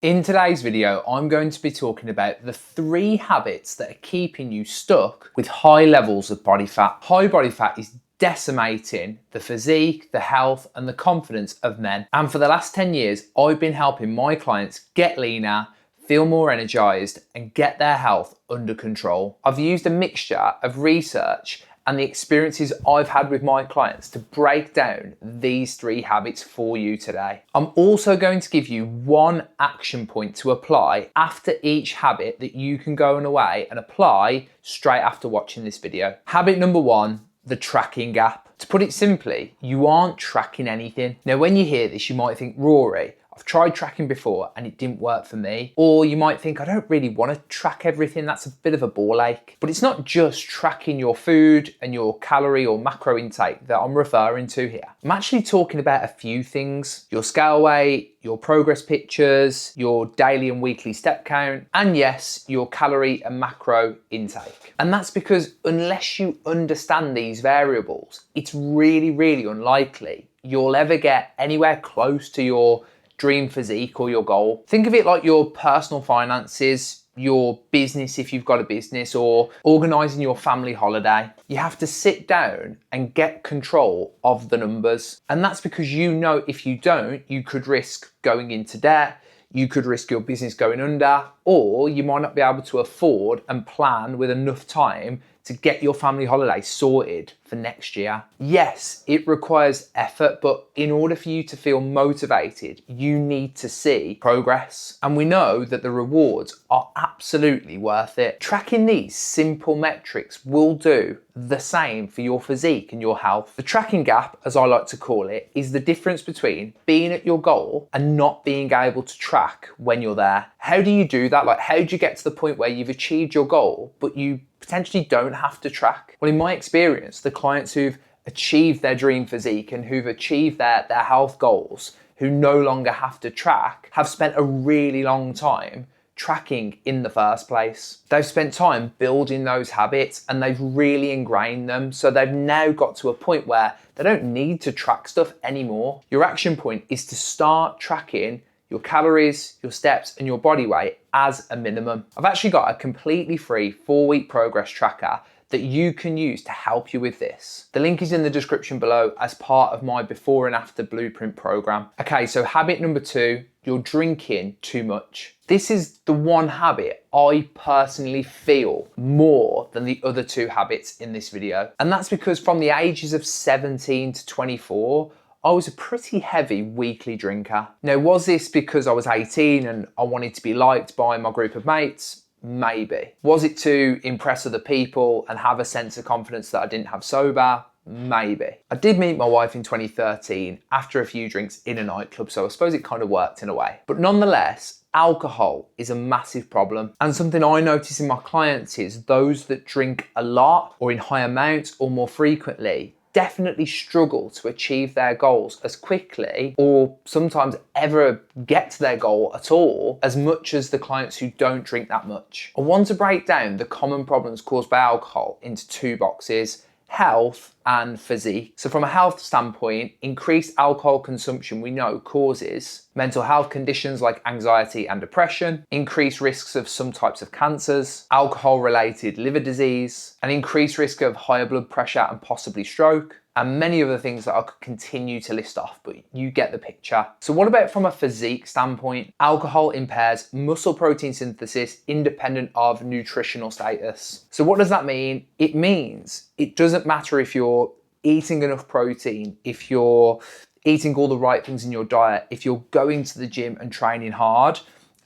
In today's video, I'm going to be talking about the 3 habits that are keeping you stuck with high levels of body fat. High body fat is decimating the physique, the health, and the confidence of men. And for the last 10 years, I've been helping my clients get leaner, feel more energized, and get their health under control. I've used a mixture of research and the experiences I've had with my clients to break down these 3 habits for you today. I'm also going to give you 1 action point to apply after each habit that you can go away and apply straight after watching this video. Habit number 1, the tracking gap. To put it simply, you aren't tracking anything. Now, when you hear this, you might think, Rory, I've tried tracking before and it didn't work for me. Or you might think, I don't really want to track everything. That's a bit of a ball ache. But it's not just tracking your food and your calorie or macro intake that I'm referring to here. I'm actually talking about a few things: your scale weight, your progress pictures, your daily and weekly step count, and yes, your calorie and macro intake. And that's because unless you understand these variables, it's really, really unlikely you'll ever get anywhere close to your dream physique or your goal. Think of it like your personal finances, your business if you've got a business, or organising your family holiday. You have to sit down and get control of the numbers. And that's because you know if you don't, you could risk going into debt, you could risk your business going under, or you might not be able to afford and plan with enough time to get your family holiday sorted for next year. Yes, it requires effort, but in order for you to feel motivated, you need to see progress. And we know that the rewards are absolutely worth it. Tracking these simple metrics will do the same for your physique and your health. The tracking gap, as I like to call it, is the difference between being at your goal and not being able to track when you're there. How do you do that? Like, how do you get to the point where you've achieved your goal, but you potentially don't have to track? Well, in my experience, the clients who've achieved their dream physique and who've achieved their health goals, who no longer have to track, have spent a really long time tracking in the first place. They've spent time building those habits and they've really ingrained them. So they've now got to a point where they don't need to track stuff anymore. Your action point is to start tracking your calories, your steps, and your body weight as a minimum. I've actually got a completely free 4-week progress tracker that you can use to help you with this. The link is in the description below as part of my before and after blueprint program. Okay, so habit number 2, you're drinking too much. This is the one habit I personally feel more than the other 2 habits in this video. And that's because from the ages of 17 to 24, I was a pretty heavy weekly drinker. Now, was this because I was 18 and I wanted to be liked by my group of mates? Maybe. Was it to impress other people and have a sense of confidence that I didn't have sober? Maybe. I did meet my wife in 2013 after a few drinks in a nightclub, so I suppose it kind of worked in a way. But nonetheless, alcohol is a massive problem. And something I notice in my clients is those that drink a lot or in high amounts or more frequently definitely struggle to achieve their goals as quickly or sometimes ever get to their goal at all as much as the clients who don't drink that much. I want to break down the common problems caused by alcohol into 2 boxes: health and physique. So from a health standpoint, increased alcohol consumption we know causes mental health conditions like anxiety and depression, increased risks of some types of cancers, alcohol-related liver disease, an increased risk of higher blood pressure and possibly stroke, and many other things that I could continue to list off, but you get the picture. So what about from a physique standpoint? Alcohol impairs muscle protein synthesis independent of nutritional status. So what does that mean? It means it doesn't matter if you're eating enough protein, if you're eating all the right things in your diet, if you're going to the gym and training hard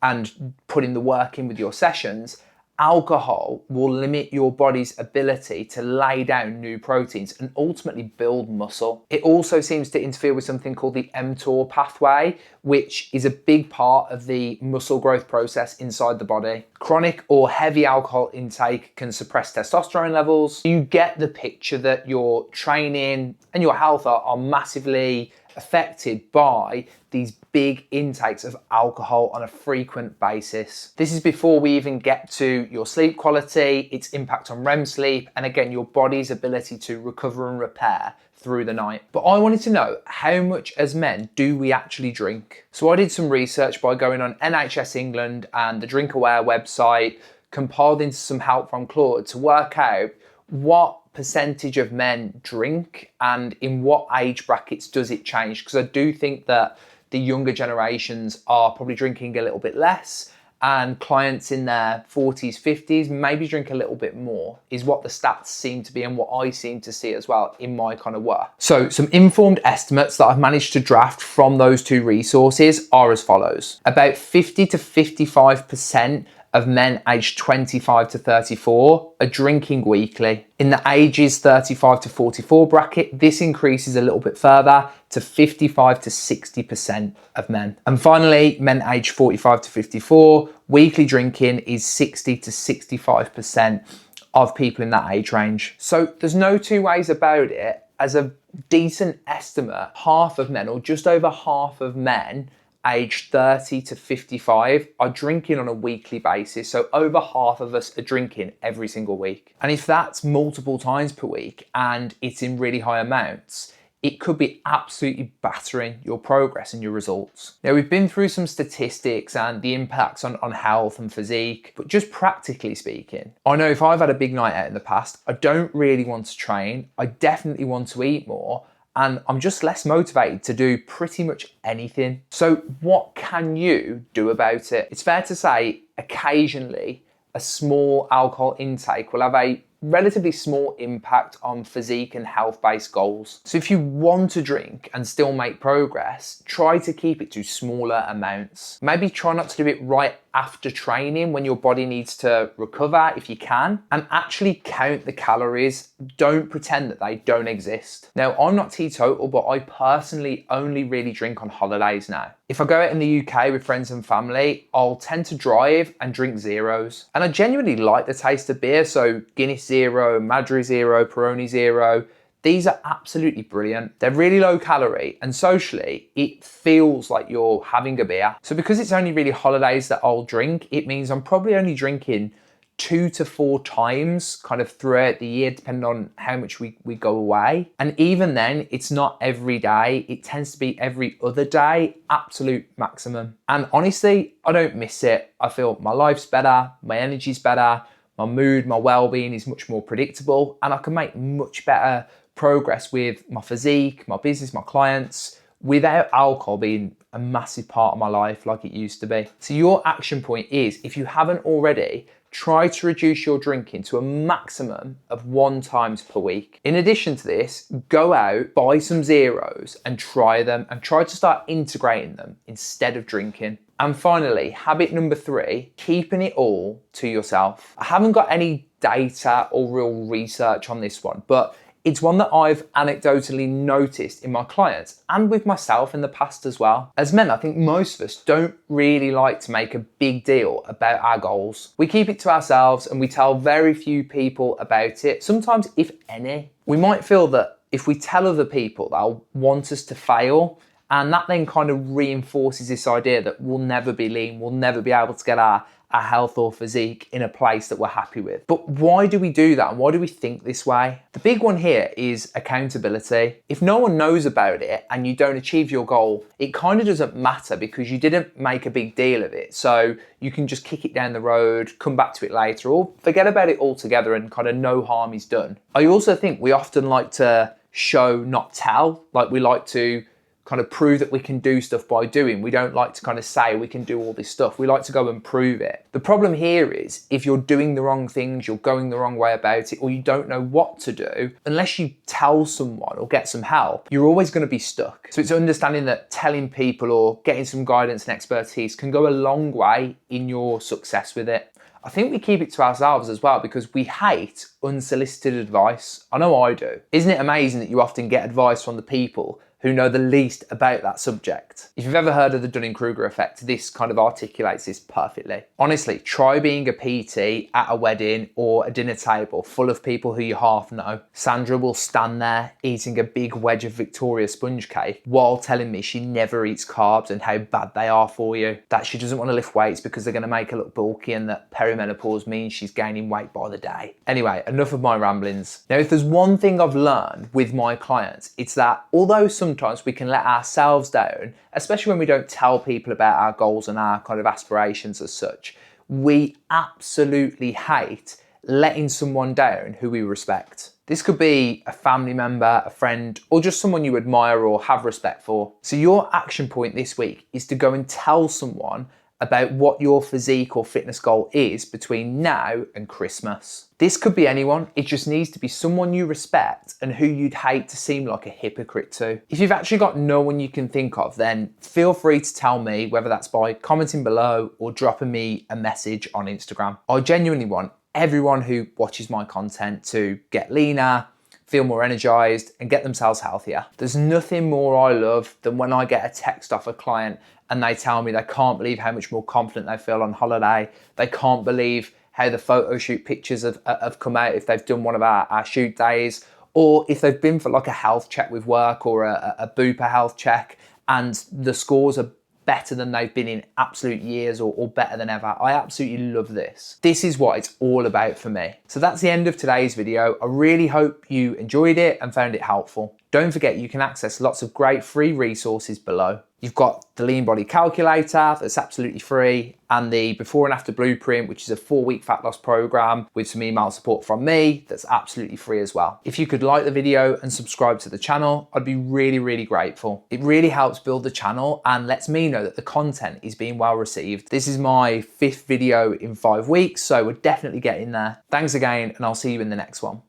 and putting the work in with your sessions, alcohol will limit your body's ability to lay down new proteins and ultimately build muscle. It also seems to interfere with something called the mTOR pathway, which is a big part of the muscle growth process inside the body. Chronic or heavy alcohol intake can suppress testosterone levels. You get the picture that your training and your health are massively affected by these big intakes of alcohol on a frequent basis. This is before we even get to your sleep quality, its impact on REM sleep, and again, your body's ability to recover and repair through the night. But I wanted to know, how much as men do we actually drink? So I did some research by going on NHS England and the Drink Aware website, compiled into some help from Claude to work out what percentage of men drink and in what age brackets does it change, because I do think that the younger generations are probably drinking a little bit less, and clients in their 40s, 50s maybe drink a little bit more, is what the stats seem to be and what I seem to see as well in my kind of work. So some informed estimates that I've managed to draft from those two resources are as follows. About 50 to 55% of men aged 25 to 34 are drinking weekly. In the ages 35 to 44 bracket, this increases a little bit further to 55 to 60% of men. And finally, men aged 45 to 54, weekly drinking is 60 to 65% of people in that age range. So there's no two ways about it. As a decent estimate, half of men, or just over half of men, aged 30 to 55 are drinking on a weekly basis. So over half of us are drinking every single week. And if that's multiple times per week and it's in really high amounts, it could be absolutely battering your progress and your results. Now, we've been through some statistics and the impacts on health and physique, but just practically speaking, I know if I've had a big night out in the past, I don't really want to train. I definitely want to eat more, and I'm just less motivated to do pretty much anything. So what can you do about it? It's fair to say occasionally a small alcohol intake will have a relatively small impact on physique and health-based goals. So if you want to drink and still make progress, try to keep it to smaller amounts. Maybe try not to do it right after training when your body needs to recover if you can, and actually count the calories. Don't pretend that they don't exist. Now, I'm not teetotal, but I personally only really drink on holidays now. If I go out in the UK with friends and family, I'll tend to drive and drink zeros. And I genuinely like the taste of beer, so Guinness Zero, Madri Zero, Peroni Zero, these are absolutely brilliant. They're really low calorie, and socially, it feels like you're having a beer. So because it's only really holidays that I'll drink, it means I'm probably only drinking 2 to 4 times kind of throughout the year, depending on how much we go away. And even then, it's not every day. It tends to be every other day, absolute maximum. And honestly, I don't miss it. I feel my life's better, my energy's better, my mood, my well-being is much more predictable, and I can make much better progress with my physique, my business, my clients, without alcohol being a massive part of my life like it used to be. So your action point is, if you haven't already, try to reduce your drinking to a maximum of 1 time per week. In addition to this, go out, buy some zeros and try them, and try to start integrating them instead of drinking. And finally, habit number 3, keeping it all to yourself. I haven't got any data or real research on this one, but it's one that I've anecdotally noticed in my clients and with myself in the past as well. As men, I think most of us don't really like to make a big deal about our goals. We keep it to ourselves and we tell very few people about it, sometimes if any. We might feel that if we tell other people, they'll want us to fail, and that then kind of reinforces this idea that we'll never be lean, we'll never be able to get our health or physique in a place that we're happy with. But why do we do that? And why do we think this way? The big one here is accountability. If no one knows about it and you don't achieve your goal, it kind of doesn't matter because you didn't make a big deal of it. So you can just kick it down the road, come back to it later, or forget about it altogether and kind of no harm is done. I also think we often like to show, not tell. Like we like to kind of prove that we can do stuff by doing. We don't like to kind of say we can do all this stuff. We like to go and prove it. The problem here is if you're doing the wrong things, you're going the wrong way about it, or you don't know what to do, unless you tell someone or get some help, you're always going to be stuck. So it's understanding that telling people or getting some guidance and expertise can go a long way in your success with it. I think we keep it to ourselves as well because we hate unsolicited advice. I know I do. Isn't it amazing that you often get advice from the people who know the least about that subject. If you've ever heard of the Dunning-Kruger effect, this kind of articulates this perfectly. Honestly, try being a PT at a wedding or a dinner table full of people who you half know. Sandra will stand there eating a big wedge of Victoria sponge cake while telling me she never eats carbs and how bad they are for you, that she doesn't want to lift weights because they're going to make her look bulky, and that perimenopause means she's gaining weight by the day. Anyway, enough of my ramblings. Now, if there's one thing I've learned with my clients, it's that although sometimes we can let ourselves down, especially when we don't tell people about our goals and our kind of aspirations as such, we absolutely hate letting someone down who we respect. This could be a family member, a friend, or just someone you admire or have respect for. So your action point this week is to go and tell someone about what your physique or fitness goal is between now and Christmas. This could be anyone, it just needs to be someone you respect and who you'd hate to seem like a hypocrite to. If you've actually got no one you can think of, then feel free to tell me, whether that's by commenting below or dropping me a message on Instagram. I genuinely want everyone who watches my content to get leaner, feel more energized, and get themselves healthier. There's nothing more I love than when I get a text off a client and they tell me they can't believe how much more confident they feel on holiday. They can't believe how the photo shoot pictures have come out if they've done one of our shoot days, or if they've been for like a health check with work or a Bupa health check and the scores are better than they've been in absolute years or better than ever. I absolutely love this. This is what it's all about for me. So that's the end of today's video. I really hope you enjoyed it and found it helpful. Don't forget you can access lots of great free resources below. You've got the Lean Body Calculator that's absolutely free, and the Before and After Blueprint, which is a 4-week fat loss program with some email support from me that's absolutely free as well. If you could like the video and subscribe to the channel, I'd be really, really grateful. It really helps build the channel and lets me know that the content is being well received. This is my 5th video in 5 weeks, so we're definitely getting there. Thanks again, and I'll see you in the next one.